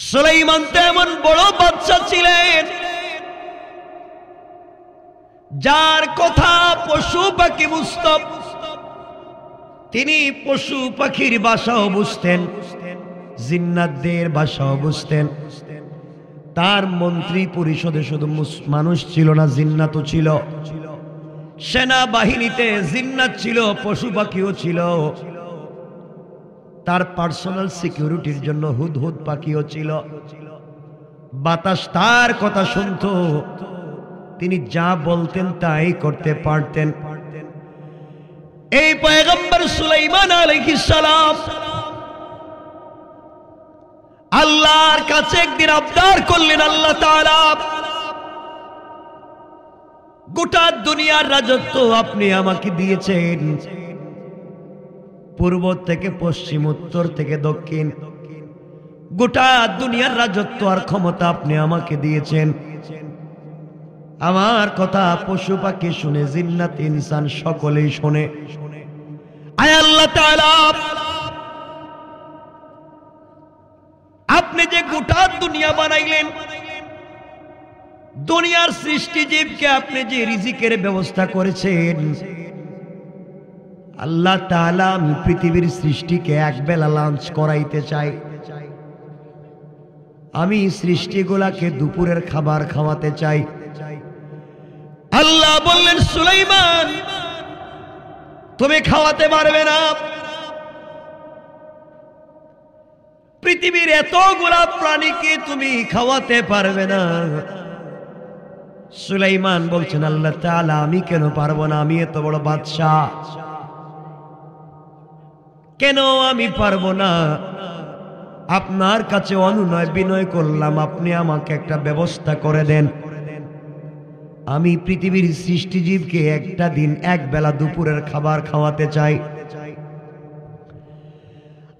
সুলাইমান তো এমন বড় বাদশা ছিলেন যার কথা পশু পাখি বুঝত। তিনি পশু পাখির ভাষাও বুঝতেন, জিন্নাতদের ভাষাও বুঝতেন। তার মন্ত্রী পরিষদে শুধু মানুষ ছিল না, জিন্নাতও ছিল। সেনাবাহিনীতে জিন্নাত ছিল, পশু পাখিও ছিল। তার পার্সোনাল সিকিউরিটির জন্য হুদহুদ পাখিও ছিল। বাতাস তার কথা শুনত, তিনি যা বলতেন তাই করতে পারতেন। এই পয়গম্বর সুলাইমান আলাইহিস সালাম আল্লাহর কাছে একদিন আবদার করলেন, আল্লাহ তাআলা গোটা দুনিয়ার রাজত্ব আপনি আমাকে দিয়েছেন, পূর্ব থেকে পশ্চিম, উত্তর থেকে দক্ষিণ, গোটা দুনিয়ার রাজত্ব আর ক্ষমতা আপনি আমাকে দিয়েছেন। আমার কথা পশু পাখি শুনে, জিন্নাত ইনসান সকলেই শুনে। আয় আল্লাহ তাআলা, আপনি যে গোটা দুনিয়া বানাইলেন, দুনিয়ার সৃষ্টিজীবকে আপনি যে রিজিকের ব্যবস্থা করেছেন, আল্লাহ তাআলা আমি পৃথিবীর সৃষ্টিকে একবেলা লাঞ্চ করাইতে চাই। আমি সৃষ্টিগুলাকে দুপুরের খাবার খাওয়াতে চাই। আল্লাহ বললেন, সুলাইমান তুমি খাওয়াতে পারবে না। পৃথিবীর এতগুলা প্রাণীকে তুমি খাওয়াতে পারবে না। সুলাইমান বলছেন, আল্লাহ তাআলা আমি কেন পারবো না? আমি এত বড় বাদশা, কেন আমি পারবো না? আপনার কাছে অনুনয় বিনয় করলাম, আপনি আমাকে একটা ব্যবস্থা করে দেন। আমি পৃথিবীর সৃষ্টিজীবকে একটা দিন এক বেলা দুপুরের খাবার খাওয়াতে চাই।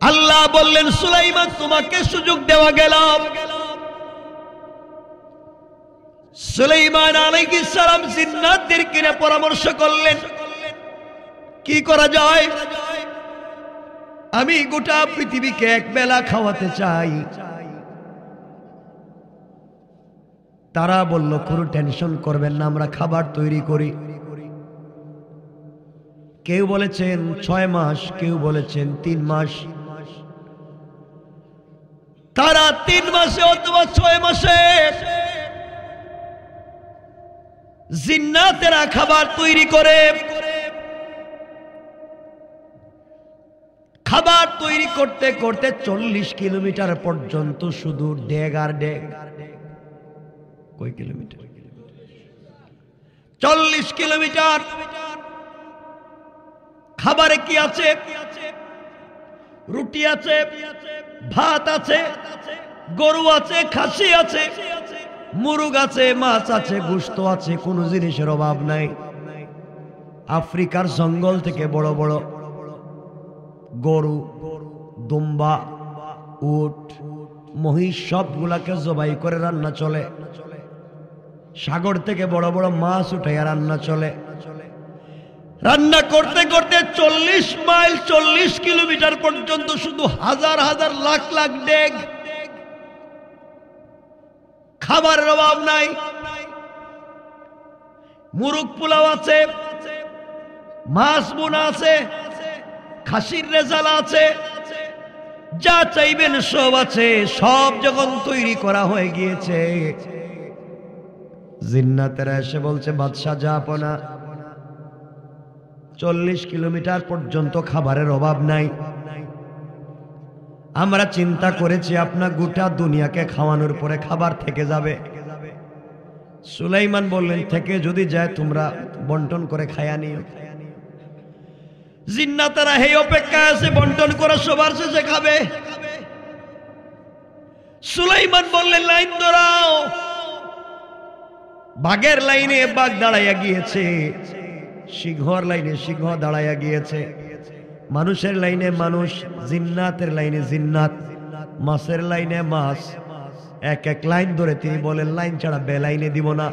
আল্লাহ বললেন, সুলাইমান তোমাকে সুযোগ দেওয়া গেল। সুলাইমান আলাইহিস সালাম জিন্নাতদেরকে নিয়ে পরামর্শ করলেন, কি করা যায়? আমি গোটা পৃথিবীকে এক বেলা খাওয়াতে চাই। তারা বলল, কোনো টেনশন করবেন না, আমরা খাবার তৈরি করি। কেউ বলেছেন 6 মাস, কেউ বলেছেন 3 মাস। তারা 3 মাসে অথবা 6 মাসে জিন্নাতেরা খাবার তৈরি করে, খাবার তৈরি করতে করতে 40 কিলোমিটার পর্যন্ত শুধু ডেগ আর ডেগ। কয় কিলোমিটার? 40 কিলোমিটার। খাবারে কি আছে? রুটি আছে, ভাত আছে, গরু আছে, খাসি আছে, মুরগ আছে, মাছ আছে, গোশত আছে, কোনো জিনিসের অভাব নাই। আফ্রিকার জঙ্গল থেকে বড় বড় গরু, দুম্বা, উট, মহিষ সবগুলাকে জবাই করে রান্না চলে। সাগর থেকে বড় বড় মাছ উঠাইয়া রান্না চলে। রান্না করতে করতে 40 মাইল, 40 কিলোমিটার পর্যন্ত শুধু হাজার হাজার লাখ লাখ ডেগ। খাবারের অভাব নাই। মুরগ পোলাও আছে, মাছ বোনা আছে, খাসির রেজালা আছে, যা চাইবেন সব আছে। সব যখন তৈরি করা হয়ে গিয়েছে, জিন্নাতেরা এসে বলছে, বাদশা জাহাপনা, 40 কিলোমিটার পর্যন্ত খাবারের অভাব নাই। আমরা চিন্তা করেছি আপনার গোটা দুনিয়াকে খাওয়ানোর পরে খাবার থেকে যাবে। সুলাইমান বললেন, থেকে যদি যায় তোমরা বন্টন করে খায়া নিও। জিন্নাতেরা এই অপেক্ষা আছে, বন্টন করে সবার শেষে খাবে। সুলাইমান বললেন, লাইন ধরাও। বাঘের লাইনে বাঘ দাঁড়াইয়া গিয়েছে, সিংহর লাইনে সিংহ দাঁড়াইয়া গিয়েছে, মানুষের লাইনে মানুষ, জিন্নাতের লাইনে জিন্নাত, মাছের লাইনে মাছ। এক এক লাইন ধরে তিনি বলেন, লাইন ছাড়া বেলাইনে দিব না।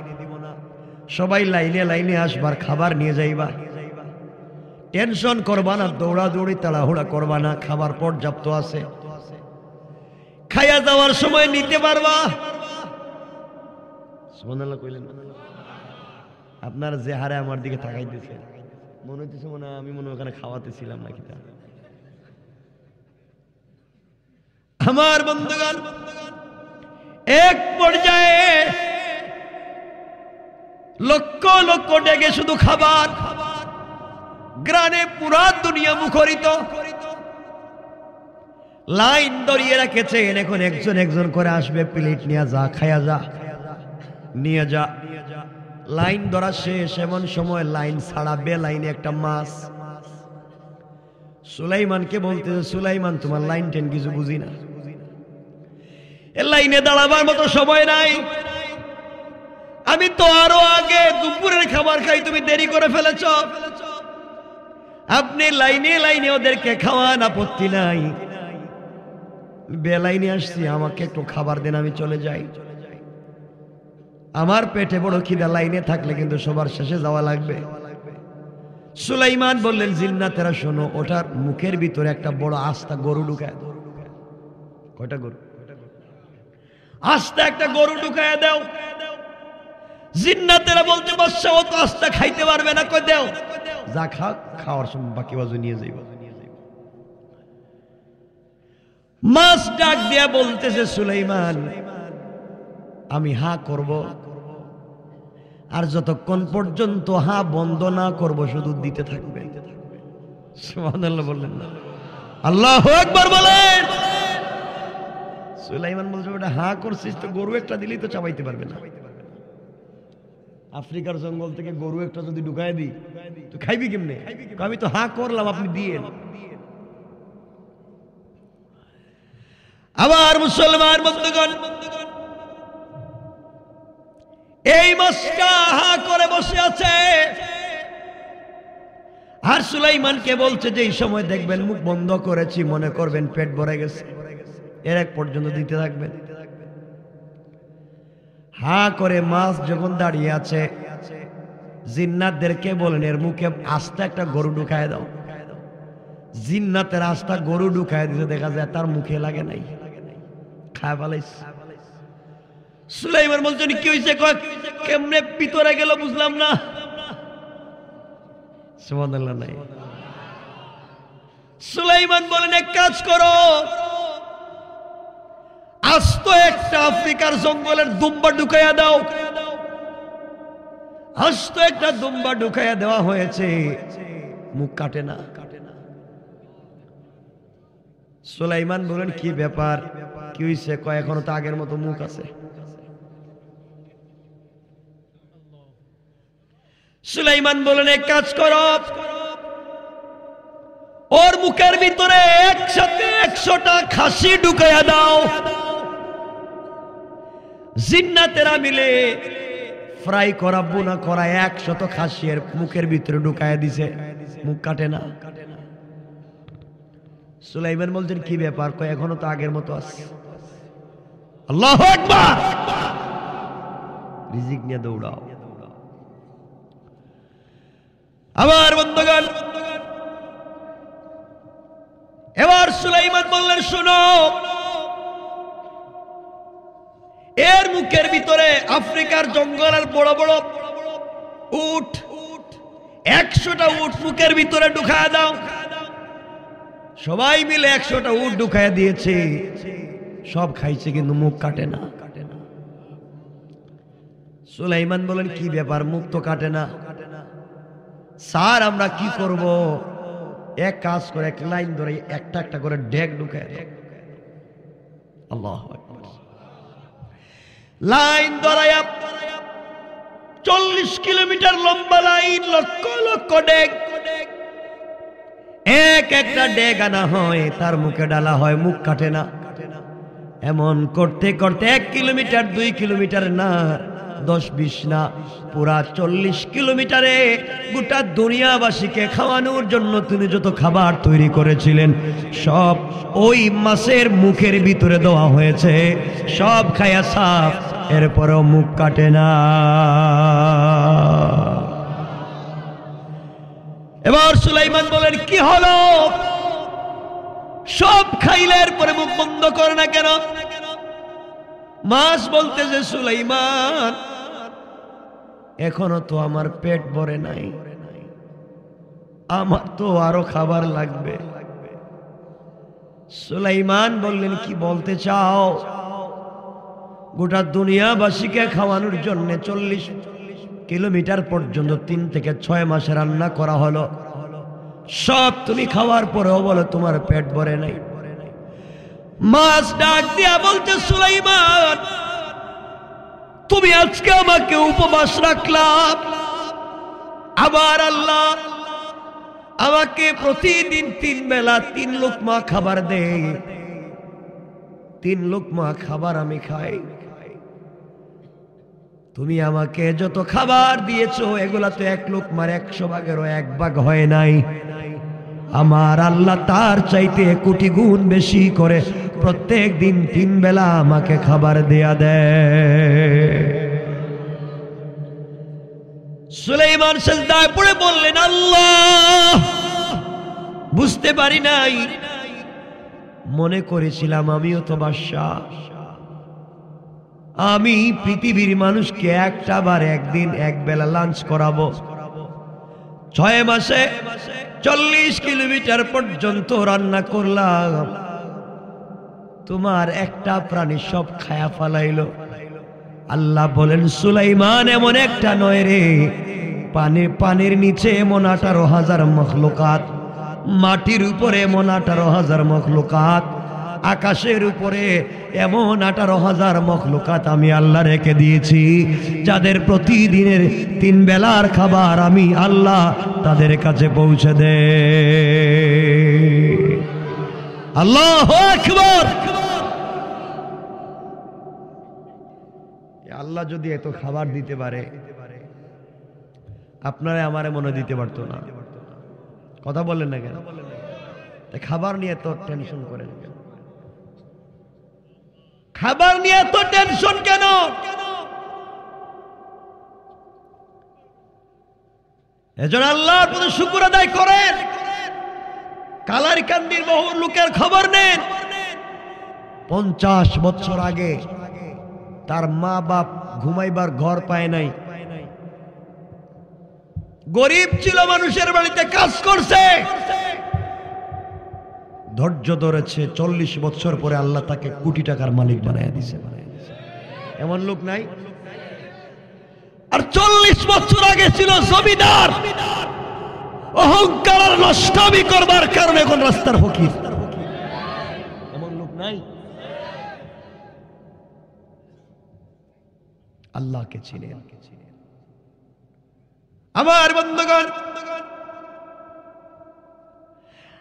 সবাই লাইনে লাইনে আসবার, খাবার নিয়ে যাইবা। টেনশন করবা না, দৌড়াদৌড়ি তাড়াহুড়া করবা না, খাবার পর্যাপ্ত আছে। খাইয়া যাওয়ার সময় নিতে পারবা। সুবহানাল্লাহ কইলেন না? আপনার যে হারে আমার দিকে তাকাইতেছে মনে হইতেছে মনে আমি মনে ওখানে খাওয়াতেছিলাম নাকি। আমার বন্ধুগণ, এক পর্যায়ে লক্ষ লক্ষ ডেগে শুধু খাবার, গ্রামে পুরা দুনিয়া মুখরিত, লাইন ধরিয়ে রেখেছেন। এখন একজন একজন করে আসবে, প্লেট নিয়ে যা, খায়া যা, নিয়ে যা। লাইন ধরা শেষ, এমন সময় লাইন ছাড়া বেলাইনে একটা মাছ সুলাইমানকে বলতেছে, সুলাইমান তোমার লাইন টেন কিছু বুঝি না, এ লাইনে দাঁড়াবার মতো সময় নাই, আমি তো আরো আগে দুপুরের খাবার খাই, তুমি দেরি করে ফেলেছ, আপনি লাইনে লাইনে ওদেরকে খাওয়ান, আপত্তি নাই, বেলাইনে আসছি, আমাকে একটু খাবার দেন, আমি চলে যাই, আমার পেটে বড় খিদা, লাইনে থাকলে কিন্তু সবার শেষে যাওয়া লাগবে। সুলাইমান বললেন, জিন্নাতেরা শোনো, ওটার মুখের ভিতরে একটা বড় আস্তা গরু ঢুকায়। কয়টা গরু? আস্তা একটা গরু ঢুকায় দাও। জিন্নাতেরা বলতে বাদশা, ও তো আস্তা খাইতে পারবে না, কই দাও, যা খা, খাওয়ার সময় বাকি বাজু নিয়ে যাইব। মাছ ডাক দিয়া বলতেছে, সুলাইমান আমি হা করব, আর যতক্ষণ পর্যন্ত হা বন্ধ না করব শুধু দিতে থাকবে। সুবহানাল্লাহ বললেন না? আল্লাহু আকবার বলেন। সুলাইমান বলছে, ওটা হা করছিস তো গরু একটা দিলেই তো চাবাইতে পারবে না। আফ্রিকার জঙ্গল থেকে গরু একটা যদি ঢুকায় দিই তো খাইবি কেমনে? আমি তো হা করলাম, আপনি দিয়েন। আবার মুসলমান বন্ধুগণ, এই মাছটা হা করে বসে আছে, আর সুলাইমানকে বলছে যে এই সময় দেখবেন মুখ বন্ধ করেছি, মনে করবেন পেট ভরে গেছে, এর এক পর্যন্ত দিতে থাকবেন। হা করে মাছ যখন দাঁড়িয়ে আছে, জিন্নাতদেরকে বলেন এর মুখে আস্তে একটা গরু ঢুকায় দাও। জিন্নাতের আস্তা গরু ঢুকায় দিতে দেখা যায় তার মুখে লাগে নাই, খায় ফেলাইছে। সুলাইমান বলছেন, কি হয়েছে? কেমনে ভিতরে গেল বুঝলাম না। সুবহানাল্লাহ নাই? সুলাইমান বলেন, এক কাজ করো, আস্ত একটা আফ্রিকার জঙ্গলের দুম্বা ঢুকাইয়া দাও। আস্ত একটা দুম্বা ঢুকাইয়া দেওয়া হয়েছে, মুখ কাটে না। সুলাইমান বলেন, কি ব্যাপার, কি হয়েছে? কয় এখনো তো আগের মতো মুখ আছে। সুলাইমান বলেন, এক কাজ করো, ওর মুখের ভিতরে একসাথে 100টা খাসি ঢুকাইয়া দাও। জিন্নাতেরা মিলে ফ্রাই করা বোনা করা 100 খাসি এর মুখের ভিতরে ঢুকাইয়া দিছে, মুখ কাটে না। সুলাইমান বলছেন, কি ব্যাপার? কয় এখনো তো আগের মতো আছে। আল্লাহু আকবার। রিজিক নিয়ে দৌড়াও। আমার বন্ধুগণ, এবার সুলাইমান বললেন, শুনো, এর মুখের ভিতরে আফ্রিকার জঙ্গলের বড় বড় উট, 100টা উট মুখের ভিতরে ঢুকায় দাও। সবাই মিলে 100টা উট ঢুকায় দিয়েছে, সব খাইছে কিন্তু মুখ কাটে না। সুলাইমান বলেন, কি ব্যাপার, মুখ তো কাটে না। স্যার আমরা কি করব? এক কাজ করে, এক লাইন ধরে একটা একটা করে ডেক ঢুকায় দাও। আল্লাহু আকবার। লাইন ধরায়া 40 কিলোমিটার লম্বা লাইন, লক্ষ লক্ষ ডেক, এক একটা ডেক আনা হয়, তার মুখে ডালা হয়, মুখ কাটে না। এমন করতে করতে 1 কিলোমিটার 2 কিলোমিটার না, 10-20 না, পুরা 40 কিলোমিটারে গোটা দুনিয়াবাসীকে খাওয়ানোর জন্য তিনি যত খাবার তৈরি করেছিলেন সব ওই মাছের মুখের ভিতরে দেওয়া হয়েছে, সব খায়া সাফ, এরপরেও মুখ কাটে না। এবার সুলাইমান বলেন, কি হলো? সব খাইলের পরে মুখ বন্ধ করে না কেন? মাছ বলতেছে সুলাইমান এখনো তো আমার পেট ভরে নাই, আমার তো আরো খাবার লাগবে। সুলাইমান বললেন কি বলতে চাও? গোটা দুনিয়াবাসীকে খাওয়ানোর জন্য 40 কিলোমিটার পর্যন্ত 3 থেকে 6 মাসে রান্না করা হলো, সব তুমি খাওয়ার পরেও বলো তোমার পেট ভরে নাই। মাছ ডাক দিয়া বলতে সুলাইমান তুমি আজকে আমাকে উপবাস রাখলাম, আবার আল্লাহ আমাকে প্রতিদিন 3 বেলা 3 লোকমা খাবার দেয়, 3 লোকমা খাবার আমি খাই। তুমি আমাকে যত খাবার দিয়েছো এগুলা তো 1 লোকমার 100 ভাগেরও 1 ভাগ হয় নাই। আমার আল্লাহ তার চাইতে কোটি গুণ বেশি করে প্রত্যেক দিন 3 বেলা আমাকে খাবার দেয়া দেয়। সুলাইমান সিজদায় পড়ে বললেন আল্লাহ বুঝতে পারি নাই, মনে করেছিলাম আমিও তো বাদশা, আমি পৃথিবীর মানুষকে একটা বার একদিন 1 বেলা লাঞ্চ করাবো। 6 মাসে 40 কিলোমিটার পর্যন্ত রান্না করলাম, তোমার একটা প্রাণী সব খায়া ফেলাইল। আল্লাহ বলেন সুলাইমান এমন একটা নয় রে, পানির নিচে এমন 18,000 মখলুকাত, মাটির উপরে এমন 18,000 মখলুকাত, আকাশের উপরে এমন 18,000 মখলুকাত আমি আল্লাহ রেখে দিয়েছি, যাদের প্রতিদিনের 3 বেলার খাবার আমি আল্লাহ তাদের কাছে পৌঁছে দে। আল্লাহু আকবার। আল্লাহ যদি এত খাবার দিতে পারে আপনারা আমারে মনে দিতে পারতো না? কথা বললেন না কেন? খাবার নিয়ে তো টেনশন করেন কেন? খাবার নিয়ে তো টেনশন কেন? এজন্য আল্লাহর প্রতি শুকর আদায় করেন। কালারকান্দির বহু লোকের খবর নেন, 50 বছর আগে তার মা বাপ ঘুমাইবার ঘর পায় নাই, গরিব ছিল, মানুষের বাড়িতে কাজ করছে, ধৈর্য ধরেছে। 40 বছর পরে আল্লাহ তাকে কোটি টাকার মালিক বানায় দিছে। এমন লোক নাই? আর 40 বছর আগে ছিল জমিদার, অহংকার আর নষ্টামি করবার কারণে এখন রাস্তার ফকির। এমন লোক নাই? আল্লাহকে চিনে আমার বন্ধুগণ,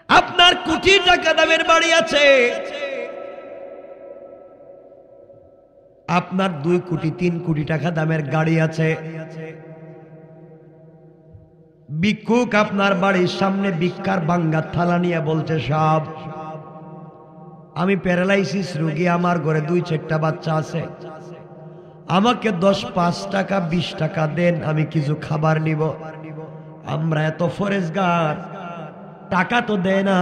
আপনার কোটি টাকা দামের বাড়ি আছে, আপনার 2 কোটি 3 কোটি টাকা দামের গাড়ি আছে, ভিক্ষুক আপনার বাড়ির সামনে ভিক্ষার ভাঙ্গা থালা নিয়ে বলছে সাহেব আমি প্যারালাইসিস রোগী, আমার ঘরে 2-4টা বাচ্চা আছে, আমাকে 10-5 টাকা 20 টাকা দেন, আমি কিছু খাবার নিব। আমরা এত ফরেজগার, টাকা তো দেয় না।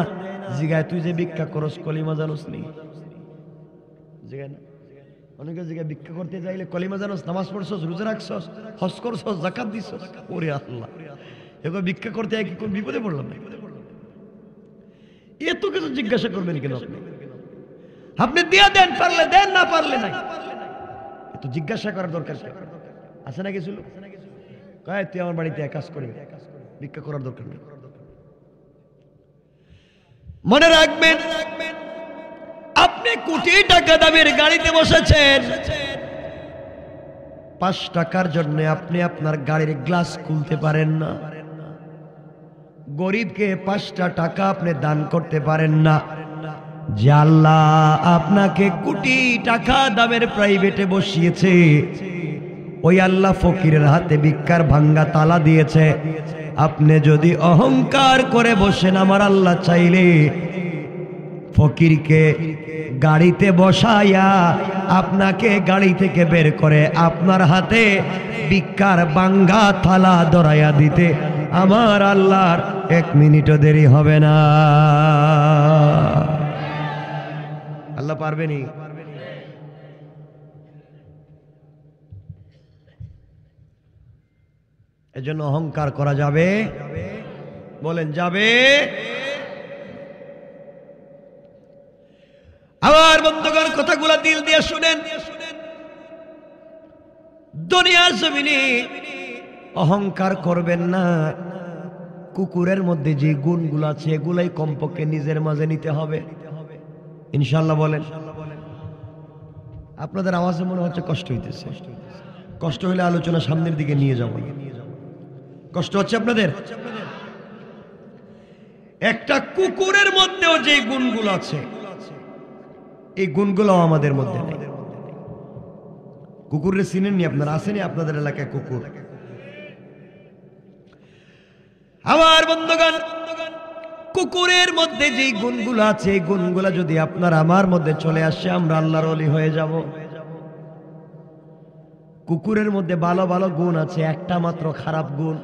জিগায় তুই যে ভিক্ষা করস কলিমা জানোস নি? জিগায় না? অনেকে জিগায় ভিক্ষা করতে চাইলে কলিমা জানোস, নামাজ পড়ছস, রোজা রাখছস, হজ করছস, যাকাত দিছস? ওরে আল্লাহ, এবার ভিক্ষা করতে কি কোন বিপদে পড়লাম না? এত কিছু জিজ্ঞাসা করবেন কেন? আপনি দিয়ে দেন, পারলে দেন, না পারলে নাই। তো জিজ্ঞাসা করার দরকার আছে না কিছু লোক? কয় তুই আমার বাড়িতে কাজ করবি, ভিক্ষা করার দরকার নেই। মনে রাখবেন, আপনি কোটি টাকা দামের গাড়িতে বসেছেন, 5 টাকার জন্য আপনি আপনার গাড়ির গ্লাস খুলতে পারেন না। গরিবকে 5টা টাকা আপনি দান করতে পারেন না। যে আল্লাহ আপনাকে কোটি টাকা দামের প্রাইভেটে বসিয়েছে, ওই আল্লাহ ফকিরের হাতে ভিক্ষার ভাঙ্গা তালা দিয়েছে। আপনি যদি অহংকার করে বসেন, আমার আল্লাহ চাইলে ফকিরকে গাড়িতে বসাইয়া আপনাকে গাড়ি থেকে বের করে আপনার হাতে ভিক্ষার ভাঙ্গা থালা ধরাইয়া দিতে আমার আল্লাহর 1 মিনিটও দেরি হবে না। আল্লাহ পারবেনি? এজন্য অহংকার করা যাবে? বলেন যাবে? আমার বন্ধুগণ কথাগুলো দিল দিয়ে শুনেন। দুনিয়ার জমিনে অহংকার করবেন না। কুকুরের মধ্যে যে গুণগুলো আছে এগুলাই কমপক্ষে নিজের মাঝে নিতে হবে, ইনশাআল্লাহ। বলেন। আপনাদের আওয়াজে মনে হচ্ছে কষ্ট হইতেছে। কষ্ট হলে আলোচনা সামনের দিকে নিয়ে যাব। কষ্ট হচ্ছে আপনাদের? একটা কুকুরের মধ্যেও যে গুণগুলো আছে এই গুণগুলো আমাদের মধ্যে নেই। কুকুরের চিনেননি আপনারা? আসেনি আপনাদের এলাকায় কুকুর? আমার বন্ধুগণ, কুকুরের মধ্যে যে গুণগুলো আছে এই গুণগুলো যদি আপনার আমার মধ্যে চলে আসে আমরা আল্লাহর ওলি হয়ে যাব। কুকুরের মধ্যে ভালো ভালো গুণ আছে, একটা মাত্র খারাপ গুণ।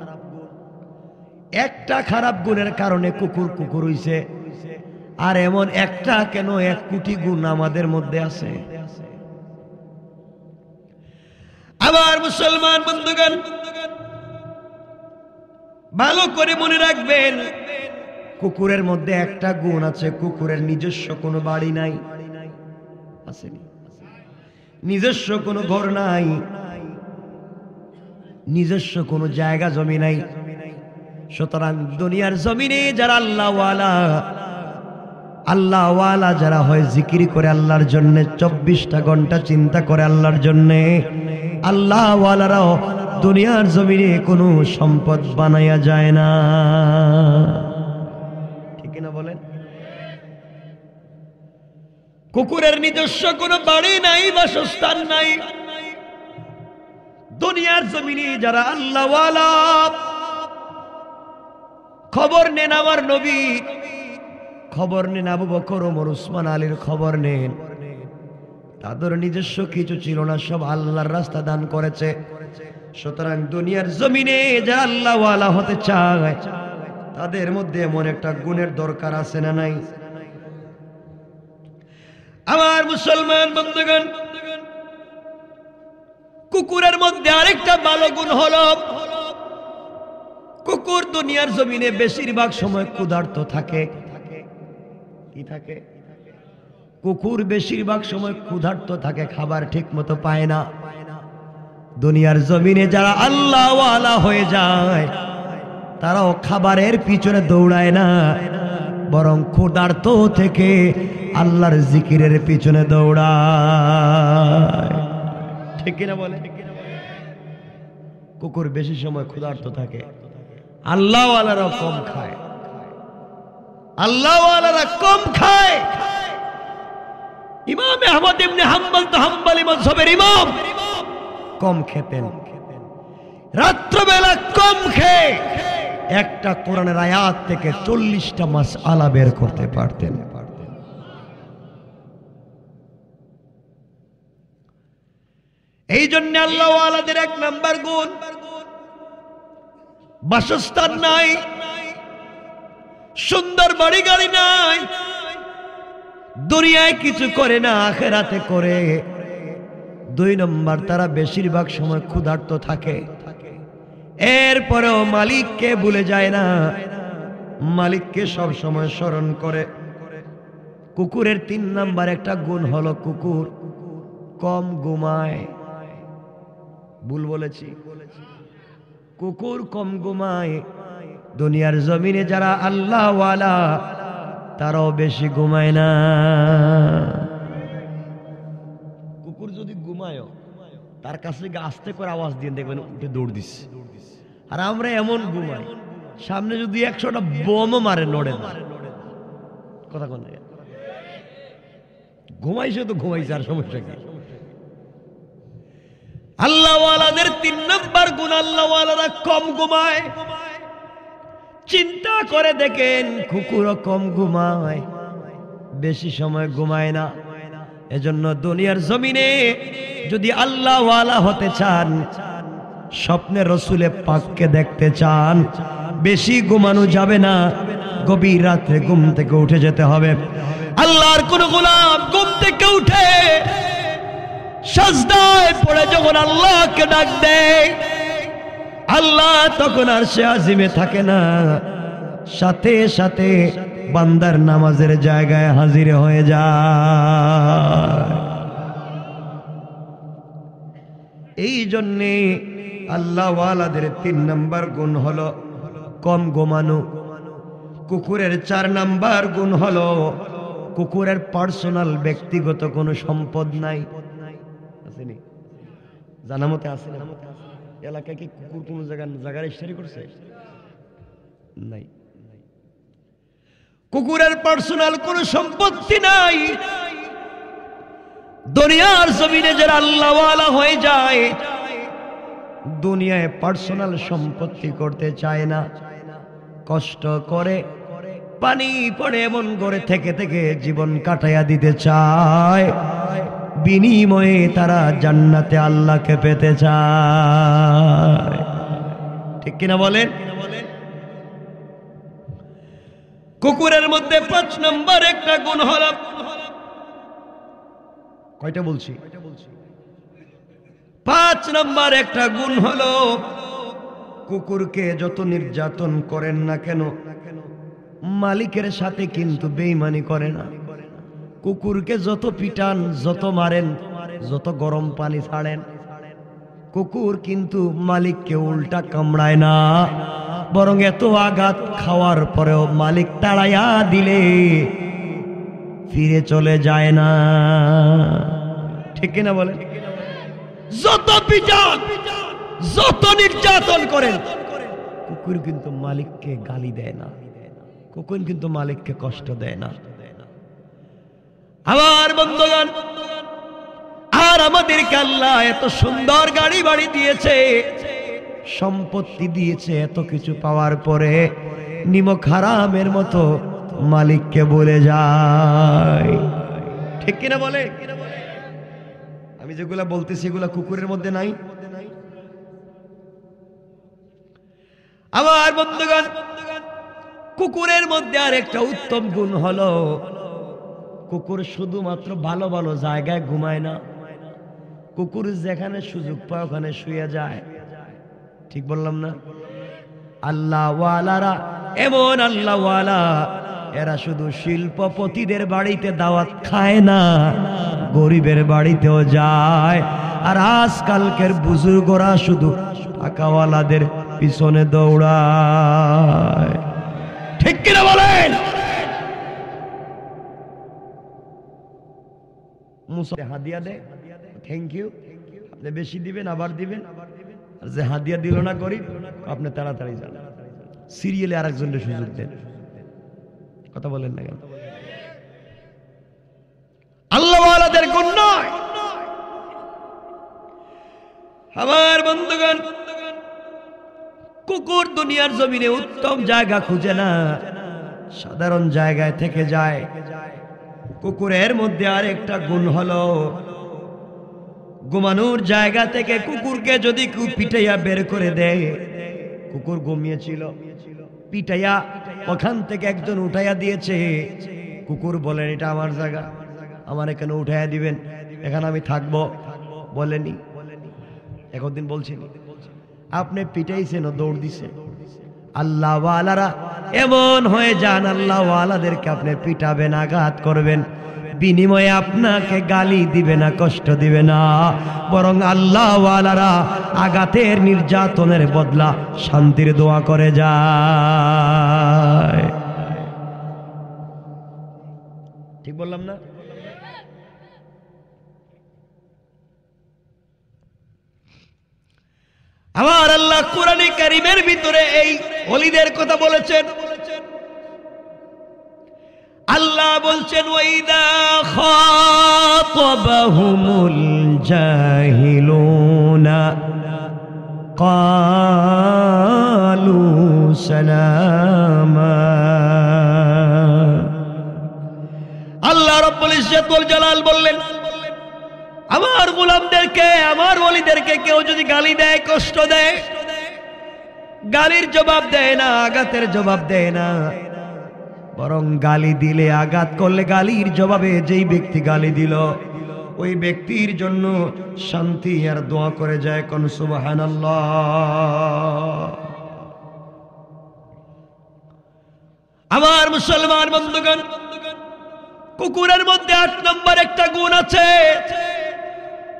একটা খারাপ গুণের কারণে কুকুর কুকুর হইছে। আর এমন একটা কেন 1 কোটি গুণ আমাদের মধ্যে আছে। আবার মুসলমান বন্ধুগণ ভালো করে মনে রাখবেন, কুকুরের মধ্যে একটা গুণ আছে, কুকুরের নিজস্ব কোনো বাড়ি নাই। আসেনি? নিজস্ব কোনো ঘর নাই, নিজস্ব কোনো জায়গা জমি নাই। সুতরাং দুনিয়ার জমিনে যারা আল্লাহওয়ালা যারা হয়, জিকির করে আল্লাহর জন্য, 24টা ঘন্টা চিন্তা করে আল্লাহর জন্য, আল্লাহওয়ালারাও দুনিয়ার জমিনে কোনো সম্পদ বানায়া যায় না। ঠিক না বলেন? কুকুরের নিজস্ব কোনো বাড়ি নাই, বাসস্থান নাই। দুনিয়ার জমিনে যারা আল্লাহওয়ালা, খবর নেন আমার নবী, খবর নেন আবু বকর, ওমর, উসমান, আলীর খবর নেন। তাদের নিজস্ব কিছু ছিল না, সব আল্লাহর রাস্তা দান করেছে। সুতরাং দুনিয়ার জমিনে যারা আল্লাহওয়ালা হতে চায় তাদের মধ্যে এমন একটা গুণের দরকার আছে না নাই? আমার মুসলমান বন্ধুগণ, কুকুরের মধ্যে আরেকটা ভালো গুণ হলো, কুকুর দুনিয়ার জমিনে বেশিরভাগ সময় ক্ষুধার্ত থাকে। কি থাকে? কুকুর বেশিরভাগ সময় ক্ষুধার্ত থাকে, খাবার ঠিক মতো পায় না। দুনিয়ার জমিনে যারা আল্লাহওয়ালা হয়ে যায় তারাও খাবারের পিছনে দৌড়ায় না, বরং ক্ষুধার্ত থেকে আল্লাহর জিকিরের পিছনে দৌড়ায়। ঠিক কিনা বলে? কুকুর বেশি সময় ক্ষুধার্ত থাকে, আল্লাহওয়ালারা কম খায়। আল্লাহওয়ালারা কম খায়। ইমাম আহমদ ইবনে হাম্বল তো হাম্বলি মাযহাবের ইমাম, কম খেতেন। রাত্রবেলা কম খেয়ে একটা কোরআনের আয়াত থেকে 40টা মাসআলা বের করতে পারতেন। এই জন্য আল্লাহওয়ালাদের 1 নাম্বার গুণ, বাসস্থান নাই, সুন্দর বাড়ি গাড়ি নাই, দুনিয়ায় কিছু করে না, আখিরাতে করে। 2 নম্বর, তারা বেশিরভাগ সময় ক্ষুধার্ত থাকে। এরপরেও মালিককে ভুলে যায় না, মালিককে সব সময় স্মরণ করে। কুকুরের 3 নম্বর একটা গুণ হলো কুকুর কম ঘুমায়। ভুল বলেছি? কুকুর কম ঘুমায়। দুনিয়ার জমিনে যারা আল্লাহওয়ালা তারাও বেশি ঘুমায় না। কুকুর যদি ঘুমায় তার কাছে আস্তে করে আওয়াজ দিয়ে দেখবেন উঠে দৌড় দিচ্ছে। আর আমরা এমন ঘুমাই, সামনে যদি 100টা বোমও মারে নড়ে না। কথা কোন ঘুমাইছে তো ঘুমাইছে, আর সমস্যা কি? আল্লাহওয়ালাদের 3 নম্বর গুণ, আল্লাহওয়ালারা কম ঘুমায়। চিন্তা করে দেখেন, কুকুরও কম ঘুমায়, বেশি সময় ঘুমায় না। এজন্য দুনিয়ার জমিনে যদি আল্লাহওয়ালা হতে চান, স্বপ্নে রসুলে পাককে দেখতে চান, বেশি ঘুমানো যাবে না, গভীর রাতে ঘুম থেকে উঠে যেতে হবে। আল্লাহর কোন গোলাম ঘুম থেকে উঠে সাজদায় পড়ে যখন আল্লাহকে ডাক দেয়, আল্লাহ তখন আরশে আজিমে থাকে না, সাথে সাথে বান্দার নামাজের জায়গায় হাজির হয়ে যায়। এই জন্যে আল্লাহ ওয়ালাদের 3 নাম্বার গুণ হলো কম ঘুমানো। কুকুরের 4 নাম্বার গুণ হলো কুকুরের পার্সোনাল ব্যক্তিগত কোনো সম্পদ নাই। আসেনি? জানা মতে আছে না? এলাকায় কি কুকুর কোনো জায়গায় রেজিস্ট্রি করছে? নাই। কুকুরের পার্সোনাল কোনো সম্পত্তি নাই। দুনিয়ার জমিনে যারা আল্লাহ ওয়ালা হয়ে যায়, দুনিয়ায় পার্সোনাল সম্পত্তি করতে চায় না, কষ্ট করে পানি পড়ে এমন করে থেকে থেকে জীবন কাটাইয়া দিতে চায়, বিনিময়ে তারা জান্নাতে আল্লাহকে পেতে চায়। ঠিক কিনা বলেন? কুকুরের মধ্যে 5 নম্বর একটা গুণ হলো, কয়টা বলছি? 5 নম্বর একটা গুণ হলো কুকুরকে যত নির্যাতন করেন না কেন মালিকের সাথে কিন্তু বেঈমানি করে না। কুকুরকে যত পিটান, যত মারেন, যত গরম পানি ছাড়েন, কুকুর কিন্তু মালিককে উল্টা কামড়ায় না, বরং এত আঘাত খাওয়ার পরেও মালিক তাড়াইয়া দিলে ফিরে চলে যায় না। ঠিক কিনা বলেন? যত পিটান, যত নির্যাতন করেন, কুকুর কিন্তু মালিককে গালি দেয় না, কুকুর কিন্তু মালিককে কষ্ট দেয় না। আমার বন্ধুগণ, আর আমাদেরকে আল্লাহ এত সুন্দর গাড়ি বাড়ি দিয়েছে, সম্পত্তি দিয়েছে, এত কিছু পাওয়ার পরে নিমক হারামের মতো মালিককে বলে যায়। ঠিক কিনা বলে? আমি যেগুলা বলতেছি এগুলা কুকুরের মধ্যে নাই। আমার বন্ধুগণ, কুকুরের মধ্যে আর একটা উত্তম গুণ হলো কুকুর শুধুমাত্র ভালো ভালো জায়গায় ঘুমায় না, কুকুর যেখানে সুযোগ পায় ওখানে শুয়ে যায়। ঠিক বললাম না? আল্লাহ ওয়ালারা এমন আল্লাহ ওয়ালা, এরা শুধু শিল্পপতিদের বাড়িতে দাওয়াত খায় না, গরিবের বাড়িতেও যায়। আর আজকালকের বুজুর্গরা শুধু টাকাওয়ালাদের পিছনে দৌড়ায়। ঠিক কিনা বলেন? মুসা হাদিয়া দেয়, থ্যাংক ইউ, আপনি বেশি দিবেন আবার দিবেন, আর যে হাদিয়া দিল না গরিব, আপনি তাড়াতাড়ি যান, সিরিয়ালে আরেকজনের সুযোগ দেন। কথা বলেন না কেন? আল্লাহ ওয়ালাদের গুণ নয়। আমার বন্ধুগণ, কুকুর দুনিয়ার জমিনে উত্তম জায়গা খুঁজে না, সাধারণ জায়গায় থেকে যায়। কুকুরের মধ্যে আর একটা গুণ হলো ঘুমানোর জায়গা থেকে কুকুরকে যদি কেউ পিটাইয়া বের করে দেয়, কুকুর ঘুমিয়েছিল, পিটাইয়া ওখান থেকে একজন উঠাইয়া দিয়েছে, কুকুর বলেন এটা আমার জায়গা, আমার এখানে উঠাইয়া দিবেন, এখানে আমি থাকবো, বলেনি? একদিন বলছেন আপনি পিটাইছেন, দৌড় দিছে। আল্লাহ ওয়ালারা এমন হয়ে যান, আল্লাহ ওয়ালাদেরকে আপনি পিটাবেন, আঘাত করবেন, বিনিময়ে আপনাকে গালি দিবে না, কষ্ট দিবে না, বরং আল্লাহ ওয়ালারা আঘাতের নির্যাতনের বদলা শান্তির দোয়া করে যায়। ঠিক বললাম না? আমার আল্লাহ কুরআনে কারীমের ভিতরে এই ওলিদের কথা বলেছেন। আল্লাহ বলছেন ওয়াইদা খাতাবাহুমুল জাহিলুনা ক্বালু সালামা। আল্লাহ রাব্বুল ইজ্জত ওয়াল জালাল বললেন, আমার গোলামদেরকে, আমার ওলিদেরকে কেউ যদি গালি দেয়, কষ্ট দেয়, গালির জবাব দেয় না, আঘাতের জবাব দেয় না, বরং গালি দিলে, আঘাত করলে গালির জবাবে যেই ব্যক্তি গালি দিল ওই ব্যক্তির জন্য শান্তি আর দোয়া করে যায়। কোন সুবহানাল্লাহ। আমার মুসলমান বন্ধুগণ, কুকুরের মধ্যে 8 নম্বর একটা গুণ আছে।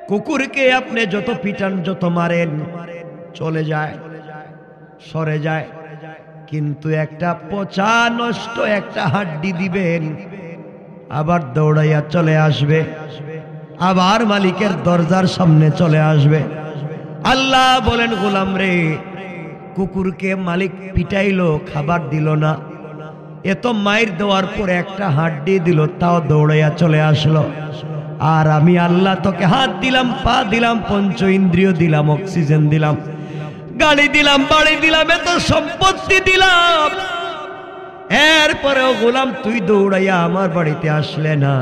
কুকুরকে আপনি যত পিটান, যত মারেন, চলে যায়, সরে যায়, কিন্তু একটা পচা নষ্ট একটা হাড্ডি দিবেন, আবার দৌড়াইয়া চলে আসবে, আবার মালিকের দরজার সামনে চলে আসবে। আল্লাহ বলেন, গোলাম রে, কুকুরকে মালিক পিটাইলো, খাবার দিল না, এত মাইর দেওয়ার পরে একটা হাড্ডি দিল, তাও দৌড়াইয়া চলে আসলো। আর আমি আল্লাহ তোকে হাত দিলাম, পা দিলাম, পঞ্চ ইন্দ্রিয় দিলাম, অক্সিজেন দিলাম, গাড়ি দিলাম, বাড়ি দিলাম, এত সম্পত্তি দিলাম, এরপরেও গোলাম তুই দৌড়াইয়া আমার বাড়িতে আসলে না।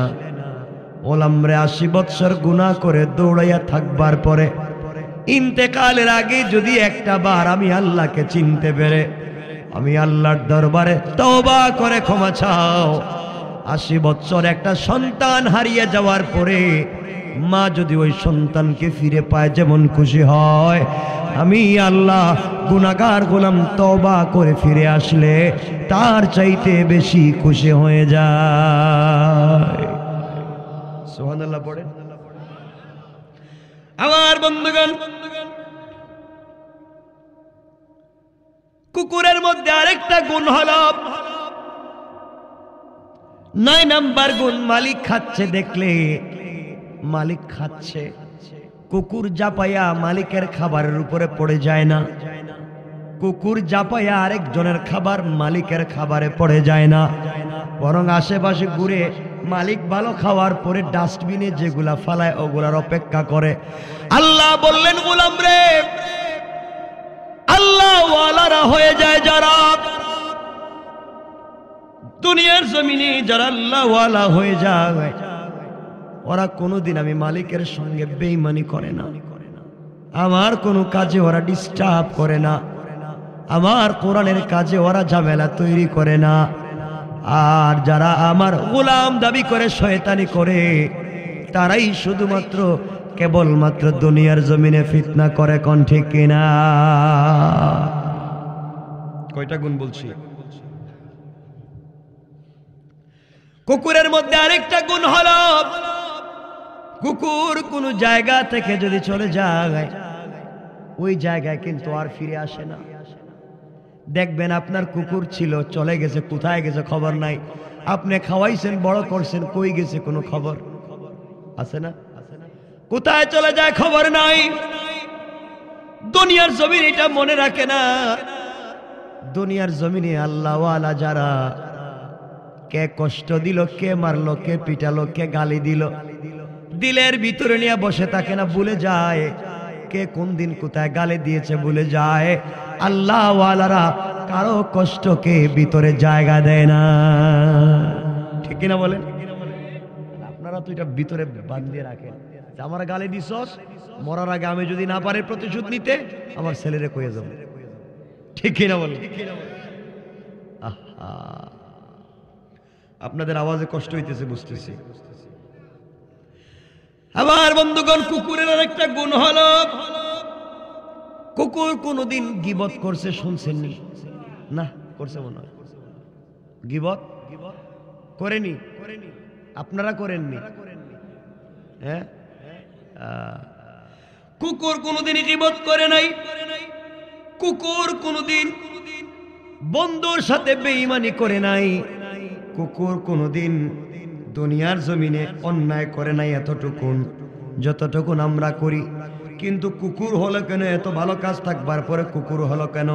গোলাম রে 80 বৎসর গুনাহ করে দৌড়াইয়া থাকবার পরে ইন্তেকালের আগে যদি একটা বার আমি আল্লাহকে চিনতে পেরে আমি আল্লাহর দরবারে তওবা করে ক্ষমা চাও। 80 বৎসর একটা সন্তান হারিয়ে যাওয়ার পরে মা যদি ওই সন্তানকে ফিরে পায়, যেমন খুশি হয়, আমি আল্লাহ গুনাহগার গোলাম তওবা করে ফিরে আসলে তার চাইতে বেশি খুশি হয়ে যায়। সুবহানাল্লাহ পড়ে। আমার বন্ধুগণ, কুকুরের মধ্যে আরেকটা গুণ হলো 9 নাম্বার গুণ, মালিক খাচ্ছে দেখলে, মালিক খাচ্ছে, কুকুর জাপায়া মালিকের খাবারের উপরে পড়ে যায় না, কুকুর জাপায়া আরেকজনের খাবার মালিকের খাবারে পড়ে যায় না, বরং আশেপাশে ঘুরে মালিক ভালো খাওয়ার পরে ডাস্টবিনে যেগুলা ফালায় ওগুলার অপেক্ষা করে। আল্লাহ বললেন, গোলাম রে, আল্লাহ ওয়ালারা হয়ে যায় যারা, দুনিয়ার জমিনে যারা আল্লাহ ওয়ালা হয়ে যায়, ওরা কোনোদিন আমি মালিকের সঙ্গে বেঈমানি করে না, আমার কোনো কাজে ওরা ডিস্টার্ব করে না, আমার কোরআনের কাজে ওরা ঝামেলা তৈরি করে না। আর যারা আমার গোলাম দাবি করে শয়তানি করে, তারাই শুধুমাত্র কেবলমাত্র দুনিয়ার জমিনে ফিতনা করে। কোন ঠিক কিনা? কয়টা গুণ বলছি? কুকুরের মধ্যে আরেকটা গুণ হলো, কুকুর কোন জায়গা থেকে যদি চলে যায় ওই জায়গায় কিন্তু আর ফিরে আসে না। দেখবেন আপনার কুকুর ছিল, চলে গেছে, কোথায় গেছে খবর নাই, আপনি খাওয়াইছেন, বড় করছেন, কই গেছে কোনো খবর আছে না? কোথায় চলে যায় খবর নাই। দুনিয়ার জমিন এটা মনে রাখে না। দুনিয়ার জমিনে আল্লাহ ওয়ালা যারা, কে কষ্ট দিল, কে মারলো, কে পিটালো, কে গালি দিল, দিলের ভিতরে নিয়ে বসে থাকে না, ভুলে যায় কে কোন দিন কোথায় গালি দিয়েছে, ভুলে যায়। আল্লাহ ওয়ালারা কারো কষ্টকে ভিতরে জায়গা দেয় না। ঠিক কিনা বলেন? আপনারা তো এটা ভিতরে বাঁধিয়ে রাখেন, আমার গালি দিছস, মরার আগে আমি যদি না পারে প্রতিশোধ নিতে, আমার ছেলেরে কয়ে যাবো। ঠিক কিনা বলেন? আপনাদের আওয়াজে কষ্ট হইতেছে, বুঝতেছি। আমার বন্ধুগণ, কুকুরের আরেকটা গুণ হলো, কুকুর কোনদিন গীবত করছে শুনছেননি? না, করছে মনে হয়। গীবত করেনি? আপনারা করেননি? হ্যাঁ, কুকুর কোনদিন গীবত করে নাই। কুকুর কোনদিন বন্ধুর সাথে বেঈমানি করে নাই। কুকুর কোনদিন দুনিয়ার জমিনে অন্যায় করে নাই এতটুকুন যতটুকুন আমরা করি। কিন্তু কুকুর হলো কেন? এত ভালো কাজ থাকবার পরে কুকুর হলো কেন?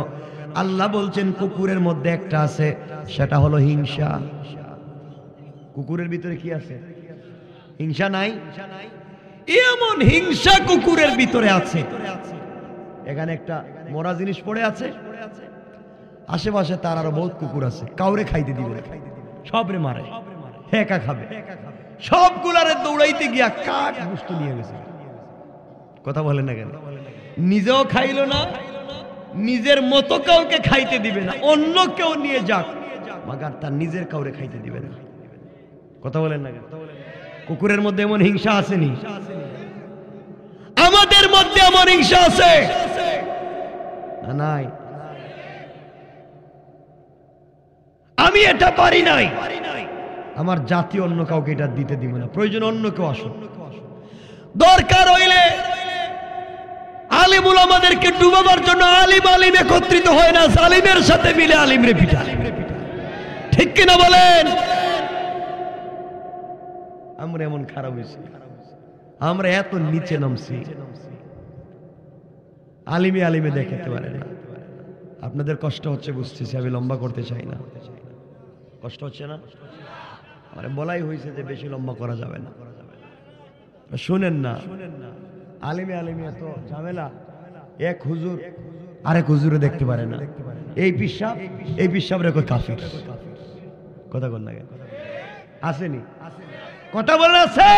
আল্লাহ বলছেন কুকুরের মধ্যে একটা আছে, সেটা হলো হিংসা। কুকুরের ভিতরে কি আছে? হিংসা নাই? এমন হিংসা কুকুরের ভিতরে আছে। এখানে একটা মরা জিনিস পড়ে আছে, আশেপাশে তার আরো বহুত কুকুর আছে, কাউরে খাইতে দিবে, সবরে মারে, একা খাবে। সবগুলারে দৌড়াইতে গিয়া কাক গোশত নিয়ে গেছে। কথা বলেন না কেন? নিজেও খাইলো না, নিজের মতো কাউকে খাইতে দিবে না, অন্য কেউ নিয়ে যাক, মাগার তার নিজের কাউরে খাইতে দিবে না। কথা বলেন না? কুকুরের মধ্যে এমন হিংসা আসেনি? আমাদের মধ্যে এমন হিংসা আছে না? নাই। আমি এটা পারি নাই, আমার জাতি অন্য কাউকে এটা দিতে দিব না। প্রয়োজন অন্য কেউ আসুন, দরকার হইলে আলিম উলামাদেরকে ডুবাবার জন্য আলিম আলিম একত্রিত হয় না, জালিমের সাথে মিলে আলিম রে পিটা। ঠিক কিনা বলেন? আমরা এমন খারাপ হয়েছি, আমরা এত নিচে নামছি, আলিমে আলিমে দেখাতে পারে না। আপনাদের কষ্ট হচ্ছে বুঝতেছি, আমি লম্বা করতে চাই না। কষ্ট হচ্ছে না? আমার বলাই হয়েছে যে বেশি লম্বা করা যাবে না। শুনেন না, আলিমে আলিমে এত ঝামেলা, এক হুজুর আরেক হুজুরে দেখতে পারে না। এই পিসাব এই পিসাব রে কই কাফির। কথা বল না, আসেনি? কথা বলেন আছে?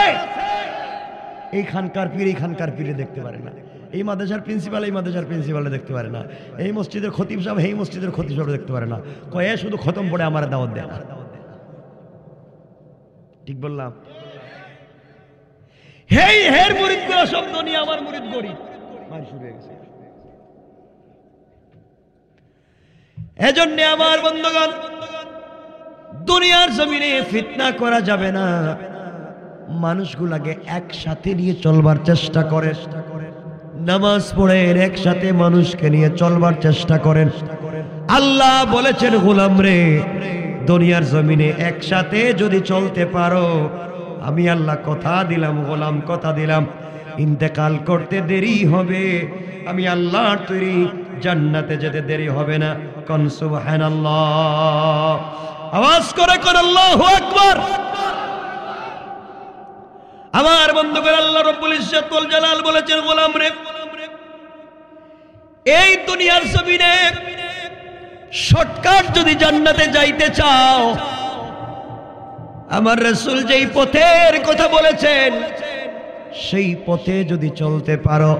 এই খানকার পীর এই খানকার পীরে দেখতে পারে না, এই মাদ্রাসার প্রিন্সিপাল এই মাদ্রাসার প্রিন্সিপালে দেখতে পারে না, এই মসজিদের খতিব সাহেব এই মসজিদের খতিব সাহেব দেখতে পারে না। কয়ে শুধু খতম পড়ে আমার দাওয়াত দেয় না। ঠিক বললাম? হেই হের মুরিদ গুলো শব্দ নিয়ে আমার মুরিদ গরিব মান শুরু হয়ে গেছে। এজন্য আমার বন্ধুগণ, দুনিয়ার জমিনে ফিতনা করা যাবে না। মানুষগুলাকে একসাথে নিয়ে চলবার চেষ্টা করেন, নামাজ পড়েন, একসাথে মানুষকে নিয়ে চলবার চেষ্টা করেন। আল্লাহ বলেছেন, গোলাম রে, দুনিয়ার জমিনে একসাথে যদি চলতে পারো, আমি আল্লাহ কথা দিলাম, গোলাম কথা দিলাম, ইন্তেকাল করতে দেরি হবে, আমি আল্লাহর তৈরি জান্নাতে যেতে দেরি হবে না। কোন সুবহানাল্লাহ, আওয়াজ করে কোন আল্লাহু আকবার। আমার বন্ধুগণ, আল্লাহ রাব্বুল ইজ্জত ওয়াল জালাল বলেছেন, গোলাম রে, এই দুনিয়ার জমিনে শর্টকাট যদি জান্নাতে যাইতে চাও, আমার রাসূল যেই পথের কথা বলেছেন সেই পথে যদি চলতে পারো,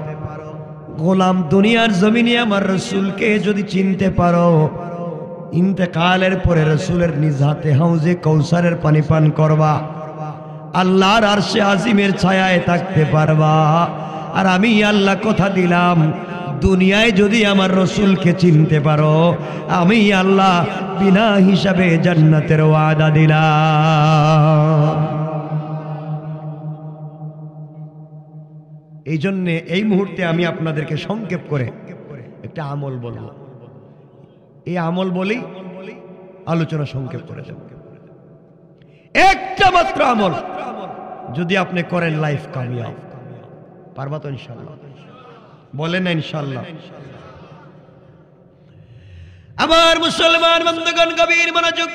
গোলাম দুনিয়ার জমিনে আমার রাসূলকে যদি চিনতে পারো, ইন্তেকালের পরে রাসূলের নিজ হাতে হাউজে কাউসারের পানি পান করবা, আল্লাহর আরশে আজিমের ছায়ায় থাকতে পারবা। আর আমি আল্লাহ কথা দিলাম, দুনিয়ায় যদি আমার রাসূলকে চিনতে পারো, আমি আল্লাহ বিনা হিসাবে জান্নাতের ওয়াদা দিলাম। এই জন্যে এই মুহূর্তে আমি আপনাদেরকে সংক্ষেপ করে একটা আমল বলবো। এই আমল বলি আলোচনা সংক্ষেপ করে যাব। একটা মাত্র আমল যদি আপনি করেন, লাইফ কামিয়াব। পারবা তো ইনশাআল্লাহ? বলেন না ইনশাআল্লাহ? আমার মুসলমান বন্ধুগণ, গভীর মনোযোগ।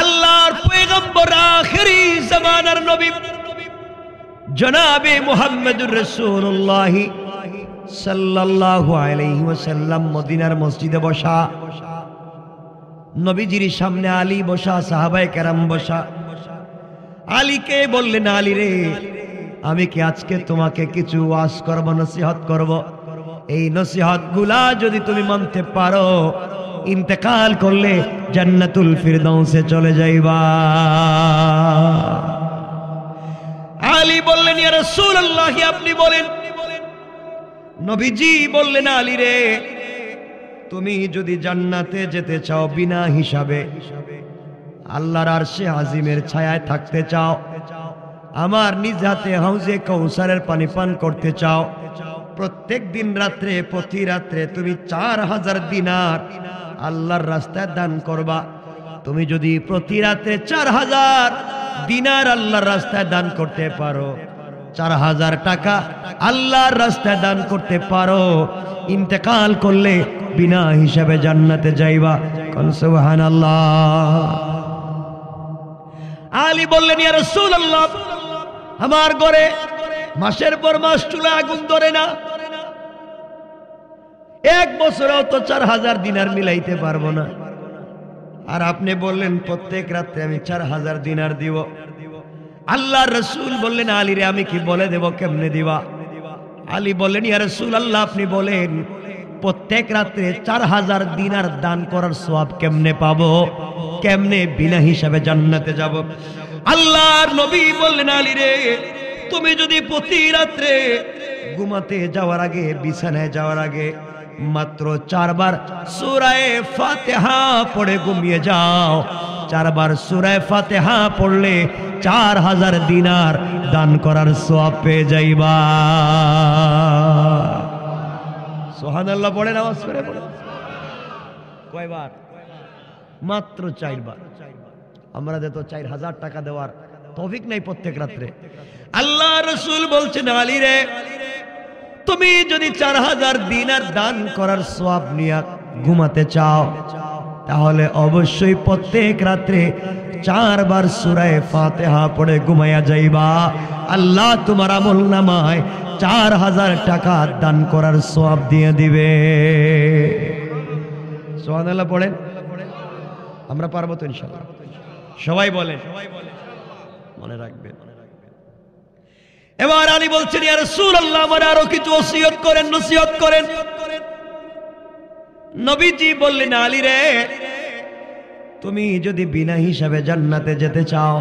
আল্লাহর পয়গম্বর, আখিরি জামানার নবী জনাবে মুহাম্মদুর রাসূলুল্লাহ সাল্লাল্লাহু আলাইহি ওয়াসাল্লাম মদিনার মসজিদে বসা, নবীজির সামনে আলী বসা, সাহাবায়ে কেরাম বসা। আলীকে বললেন, আলী রে, আমি কি আজকে তোমাকে কিছু ওয়াজ করব, নসিহত করব? এই নসিহত গুলা যদি তুমি মানতে পারো, ইন্তেকাল করলে জান্নাতুল ফিরদাউসে চলে যাইবা। আলী বললেন, ইয়া রাসূলুল্লাহ, আপনি বলেন। নবীজি বললেন, আলী রে, তুমি যদি জান্নাতে যেতে চাও বিনা হিসাবে, আল্লাহর আরশে আজিমের ছায়ায় থাকতে চাও, আমার নিজ হাতে হাউজে কাউসারের পানি পান করতে চাও, প্রত্যেক দিন রাত্রে প্রতি রাত্রে তুমি 4000 দিনার আল্লাহর রাস্তায় দান করবা। তুমি যদি প্রতি রাত্রে 4000 দিনার আল্লাহর রাস্তায় দান করতে পারো, 4000 টাকা আল্লাহর রাস্তায় দান করতে পারো, ইন্তেকাল করলে বিনা হিসাবে জান্নাতে যাইবা। কোন সুবহানাল্লাহ। আলী বললেন, ইয়া রাসূলুল্লাহ, আমার ঘরে মাসের পর মাস চুলা আগুন ধরে না, এক বছরেও তো 4000 দিনার মিলাইতে পারবো না। আর আপনি বললেন প্রত্যেক রাতে আমি 4000 দিনার দিব। আল্লাহর রাসূল বললেন, আলী রে, আমি কি বলে দেব, কেমনে দিবা? আলী বললেন, ইয়া রাসূলুল্লাহ, আপনি বলেন। প্রত্যেক রাত্রে 4000 দিনার দান করার সওয়াব কেমনে পাবো? কেমনে বিনা হিসাবে জান্নাতে যাব? আল্লাহর নবী বললেন, আলী রে, তুমি যদি প্রতি রাত্রে ঘুমাতে যাওয়ার আগে, বিছানায় যাওয়ার আগে মাত্র 4 বার সূরা ফাতিহা পড়ে ঘুমিয়ে যাও, 4 বার সূরা ফাতিহা পড়লে 4000 দিনার দান করার সওয়াব পেয়ে যাইবা। সুবহানাল্লাহ পড়ে, নামাজ পড়ে পড়ে। কয়বার? মাত্র 4 বার। আমরা তো 4000 টাকা দেওয়ার তৌফিক নাই প্রত্যেক রাত্রে। আল্লাহ রাসূল বলছেন, আলী রে, তুমি যদি 4000 দিনার দান করার সওয়াব নিয়ে ঘুমাতে চাও, তাহলে অবশ্যই প্রত্যেক রাত্রে 4 বার সূরা ফাতিহা পড়ে ঘুমায়া যাইবা। আল্লাহ তোমার আমলনামায় 4000 টাকা দান করার সওয়াব দিয়ে দিবে। সুবহানাল্লাহ পড়েন। আমরা পারবো তো ইনশাআল্লাহ? সবাই বলেন, মনে রাখবেন। এবার আলী বলছেন, ইয়া রাসূলুল্লাহ, আমার আরো কিছু ওসিয়ত করেন, নসিহত করেন। নবীজি বললেন, আলী রে, তুমি যদি বিনা হিসাবে জান্নাতে যেতে চাও,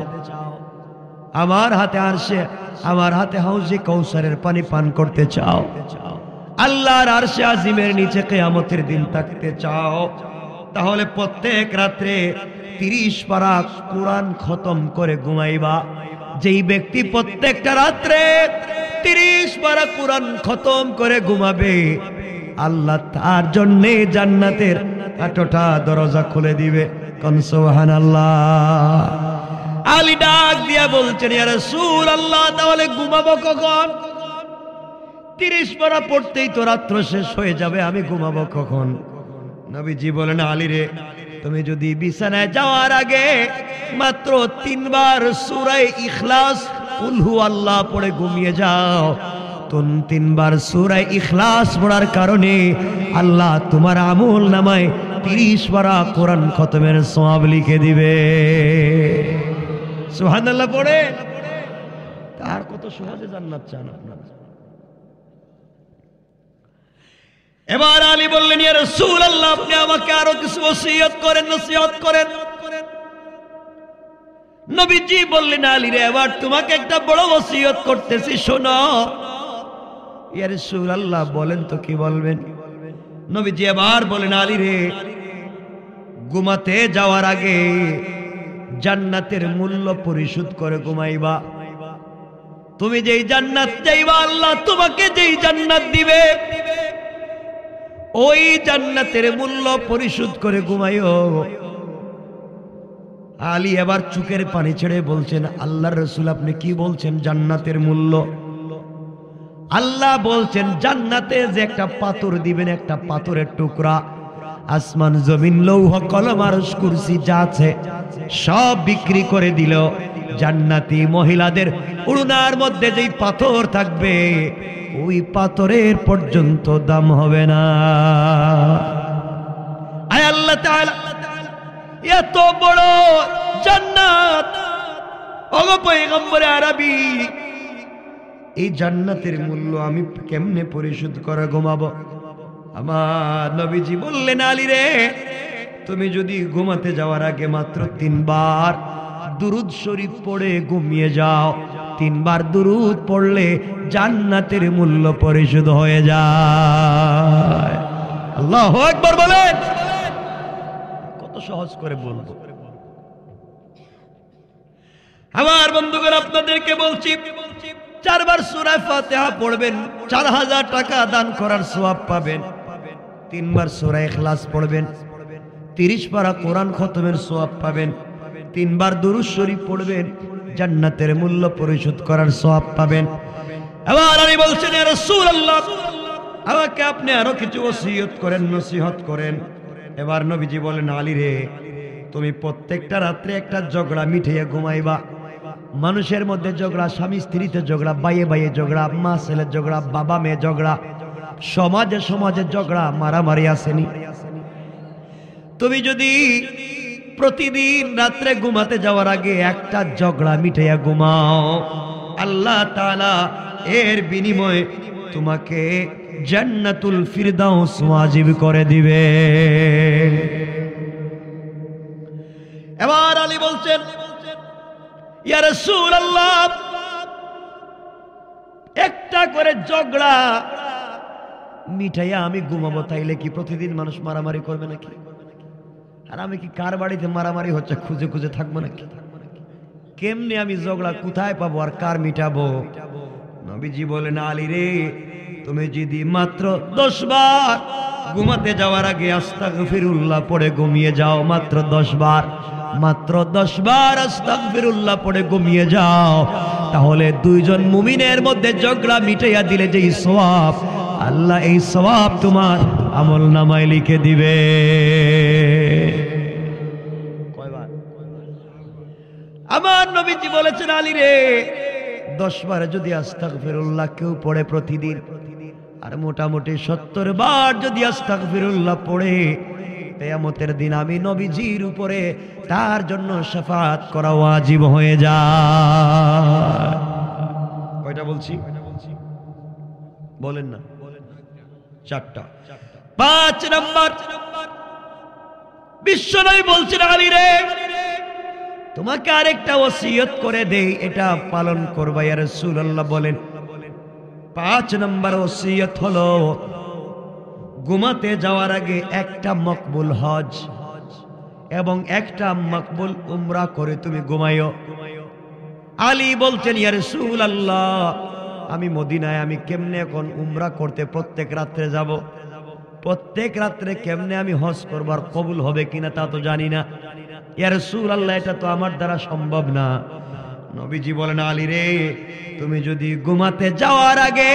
আমার হাতে আরশে, আমার হাতে হাউজে কাউসারের পানি পান করতে চাও, আল্লাহর আরশে আজিমের নিচে কিয়ামতের দিন থাকতে চাও, তাহলে প্রত্যেক রাত্রে 30 পারা কোরআন খতম করে ঘুমাইবা। যেই ব্যক্তি প্রত্যেকটা রাত্রে 30 পারা কোরআন খতম করে ঘুমাবে, আল্লাহ তার জন্য জান্নাতের 8টা দরজা খুলে দিবে। কোন সুবহানাল্লাহ। আলী ডাক দিয়া বলছেন, ইয়া রাসূলুল্লাহ, তাহলে ঘুমাবো কখন? 30 পারা পড়তেই তো রাত্র শেষ হয়ে যাবে, আমি ঘুমাবো কখন? নবীজি বলেন, আলী রে, তুমি যদি বিছানায় যাওয়ার আগে মাত্র 3 বার সূরা ইখলাস কুল হু আল্লাহ পড়ে ঘুমিয়ে যাও, 3 বার সূরা ইখলাস পড়ার কারণে আল্লাহ তোমার আমল নামায় 30 পারা কোরআন খতমের সওয়াব লিখে দিবে। সুবহানাল্লাহ পড়ে। তার কত সহজে জান্নাত চান আপনারা। এবার আলী বললেন, ইয়া রাসূলুল্লাহ, আপনি আমাকে আরো কিছু ওসিয়ত করেন, নসিহত করেন। নবীজি বললেন, আলী রে, এবার তোমাকে একটা বড় ওসিয়ত করতেছি, শোনো। ইয়া রাসূলুল্লাহ, বলেন তো কি বলবেন? নবীজি এবার বলেন, আলী রে, ঘুমাতে যাওয়ার আগে জান্নাতের মূল্য পরিশোধ করে ঘুমাইবা। তুমি যেই জান্নাত চাইবা, আল্লাহ তোমাকে যেই জান্নাত দিবে, ওই জান্নাতের মূল্য পরিশোধ করে ঘুমাইও। আলী এবার চোখের পানি ছেড়ে বলছেন, আল্লাহর রাসূল, আপনি কি বলছেন জান্নাতের মূল্য? আল্লাহ বলছেন, জান্নাতে যে একটা পাথর দিবেন, একটা পাথরের টুকরা, আসমান জমিন লৌহ কলম আরশ কুরসি যা আছে সব বিক্রি করে দিল, জান্নাতি মহিলাদের উড়নার মধ্যে যেই পাথর থাকবে, ওই পাথরের পর্যন্ত দাম হবে না। আয় আল্লাহ তাআলা, এত বড় জান্নাত, ওগো পয়গম্বর আরবি, এই জান্নাতের মূল্য আমি কেমনে পরিশোধ করে ঘুমাবো? আমার নবীজি বললেন, আলী রে, তুমি যদি ঘুমাতে যাওয়ার আগে মাত্র 3 বার দুরুদ শরীফ পড়ে ঘুমিয়ে যাও, 3 বার দুরুদ পড়লে জান্নাতের মূল্য পরিশোধ হয়ে যায়। আল্লাহু আকবার বলেন। কত সহজ করে বলবো। আমার বন্ধুগণ, আপনাদেরকে বলছি, 4 বার সূরা ফাতিহা পড়বেন, 4000 টাকা দান করার সওয়াব পাবেন। 3 বার সূরা ইখলাস পড়বেন, 30 পারা কোরআন খতমের সওয়াব পাবেন। 3 বার দুরূদ শরীফ পড়বেন, জান্নাতের মূল্য পরিশোধ করার সওয়াব পাবেন। এবার আমি বলছেন, ইয়া রাসূলুল্লাহ, আমাকে আপনি আরো কিছু ওসিয়ত করেন, নসিহত করেন। এবার নবীজি বলেন, আলী রে, তুমি প্রত্যেকটা রাত্রে একটা ঝগড়া মিটিয়ে ঘুমাইবা। মানুষের মধ্যে ঝগড়া, স্বামী স্ত্রীতে ঝগড়া, ভাইয়ে ভাইয়ে ঝগড়া, মা ছেলে ঝগড়া, বাবা মেয়ে ঝগড়া, সমাজে সমাজে ঝগড়া, মারামারি আসেনি। তুমি যদি প্রতিদিন রাত্রে ঘুমাতে যাওয়ার আগে একটা ঝগড়া মিটাইয়া ঘুমাও, আল্লাহ তাআলা এর বিনিময়ে তোমাকে জান্নাতুল ফিরদাউস ওয়াজিব করে দিবে। এবার আলী বলছেন, ইয়া রাসূলুল্লাহ, একটা করে ঝগড়া মিটাইয়া আমি ঘুমাবো, তাইলে কি প্রতিদিন মানুষ মারামারি করবে নাকি? আর আমি কি কার বাড়িতে মারামারি হচ্ছে খুঁজে খুঁজে থাকবো নাকি? কেমনে আমি ঝগড়া কোথায় পাবো আর কার মিটাবো? নবীজি বলেন, আলী রে, তুমি যদি মাত্র 10 বার ঘুমাতে যাওয়ার আগে আস্তাগফিরুল্লাহ পড়ে ঘুমিয়ে যাও, মাত্র 10 বার, মাত্র 10 বার আস্তাগফিরুল্লাহ পড়ে ঘুমিয়ে যাও, তাহলে দুইজন মুমিনের মধ্যে ঝগড়া মিটাইয়া দিলে যেই সওয়াব, আল্লাহ এই সওয়াব তোমার আমল নামায় লিখে দিবে। কয়বার? আমার নবীজি বলেছেন, আলী রে, 10 বার যদি আস্তাগফিরুল্লাহ কেউ পড়ে প্রতিদিন, আর মোটামুটি 70 বার যদি আস্তাগফিরুল্লাহ পড়ে, কিয়ামতের দিন আমি নবীজির উপরে তার জন্য শাফাআত করা ওয়াজিব হয়ে যায়। কয়টা বলছি? বলেন না, 4টা। 5 নাম্বার, বিশ্বনবী বলছেন, আলী রে, তোমাকে আরেকটা ওসিয়ত করে দেই, এটা পালন করবা। ইয়া রাসূলুল্লাহ বলেন, 5 নাম্বার ওসিয়ত হলো ঘুমাতে যাওয়ার আগে একটা মকবুল হজ এবং একটা মকবুল উমরা করে তুমি ঘুমাইও। আলী বলছেন, ইয়া রাসূলুল্লাহ, আমি মদিনায়, আমি কেমনে এখন উমরা করতে প্রত্যেক রাত্রে যাব? প্রত্যেক রাত্রে কেমনে আমি হজ করবার কবুল হবে কিনা তা তো জানি না। ইয়া রাসূলুল্লাহ, এটা তো আমার দ্বারা সম্ভব না। নবীজি বলেন, আলী রে, তুমি যদি ঘুমাতে যাওয়ার আগে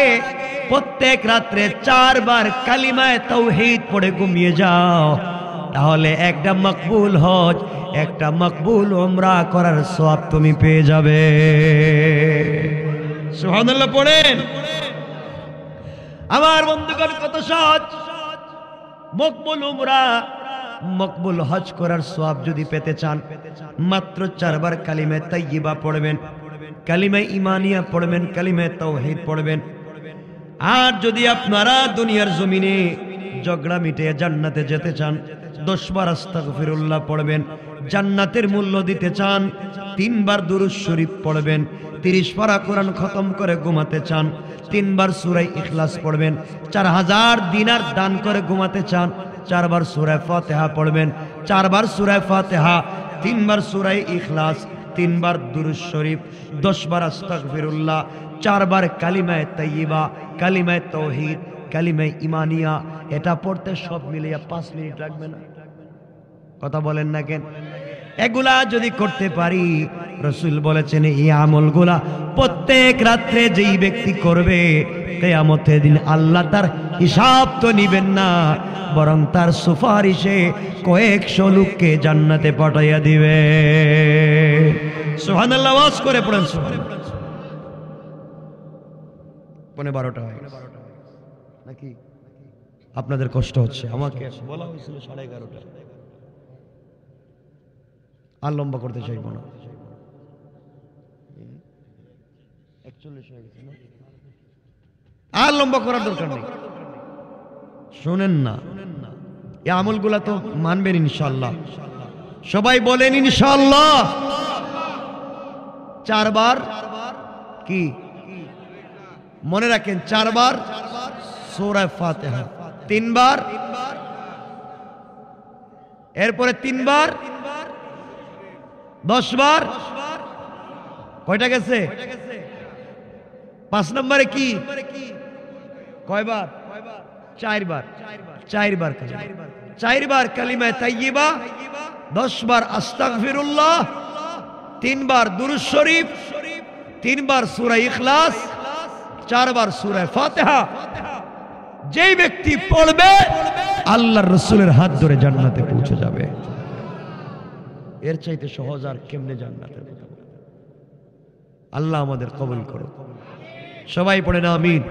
প্রত্যেক রাত্রে 4 বার কালিমায়ে তাওহীদ পড়ে ঘুমিয়ে যাও, তাহলে একটা মকবুল হজ, একটা মকবুল উমরা করার সওয়াব তুমি পেয়ে যাবে। সুবহানাল্লাহ পড়েন। আমার বন্ধুগণ, কত সহজ মকবুল উমরা, মকবুল হজ করার সওয়াব যদি পেতে চান, মাত্র 4 বার কালিমা তাইয়্যিবা পড়বেন, কালিমা ইমানিয়া পড়বেন, কালিমা তাওহীদ পড়বেন। আর যদি আপনারা দুনিয়ার জমিনে ঝগড়া মিটে জান্নাতে যেতে চান, 10 বার আস্তাগফিরুল্লাহ পড়বেন। জান্নাতের মূল্য দিতে চান, 3 বার দুরূদ শরীফ পড়বেন। 30 পারা কোরআন খতম করে ঘুমাতে চান, 3 বার সূরা ইখলাস পড়বেন। 4000 দিনার দান করে ঘুমাতে চান, 4 বার সূরা ফাতিহা পড়বেন। 4 বার সূরা ফাতিহা, 3 বার সূরা ইখলাস, 3 বার দুরূদ শরীফ, 10 বার আস্তাগফিরুল্লাহ, 4 বার কালিমায়ে তাইয়্যিবা, কালিমায়ে তাওহীদ, কালিমায়ে ইমানিয়া। এটা পড়তে সব মিলিয়ে 5 মিনিট লাগবে না? কথা বলেন না কেন? এগুলা যদি করতে পারি, রাসূল বলেছেন, এই আমলগুলা প্রত্যেক রাত্রে যেই ব্যক্তি করবে, কিয়ামতের দিন আল্লাহ তার হিসাব তো নিবেন না, বরং তার সুপারিশে কয়েকশো লোককে জান্নাতে পাঠাইয়া দিবে। সুবহানাল্লাহ, ওয়াজ করে পড়েন সুবহানাল্লাহ। 12টা হয়ে গেছে নাকি? আপনাদের কষ্ট হচ্ছে, আমাকে বলা হয়েছিল 11:30। আর লম্বা করতে চাইব না, 41 হয়ে গেছে না? আর লম্বা করার দরকার নেই। শুনেন না, এই আমলগুলা তো মানবেন ইনশাআল্লাহ। সবাই বলেন ইনশাআল্লাহ। 4 বার কি মনে রাখেন? 4 বার সূরা ফাতিহা, 3 বার, এরপরে 3 বার, 10 বার। কয়টা গেছে? 5 নম্বরে কি? কয়বার? 4 বার। 4 বার, 4 বার কালিমা তাইয়্যিবা, 10 বার আস্তাগফিরুল্লাহ, 3 বার দুরূদ শরীফ, 3 বার সূরা ইখলাস, 4 বার সূরা ফাতিহা। যেই ব্যক্তি পড়বে, আল্লাহর রাসূলের হাত ধরে জান্নাতে পৌঁছে যাবে। এর চাইতে সহজ আর কেমনে জান্নাতের কথা? আল্লাহ আমাদের কবুল করুন। সবাই পড়েন আমিন।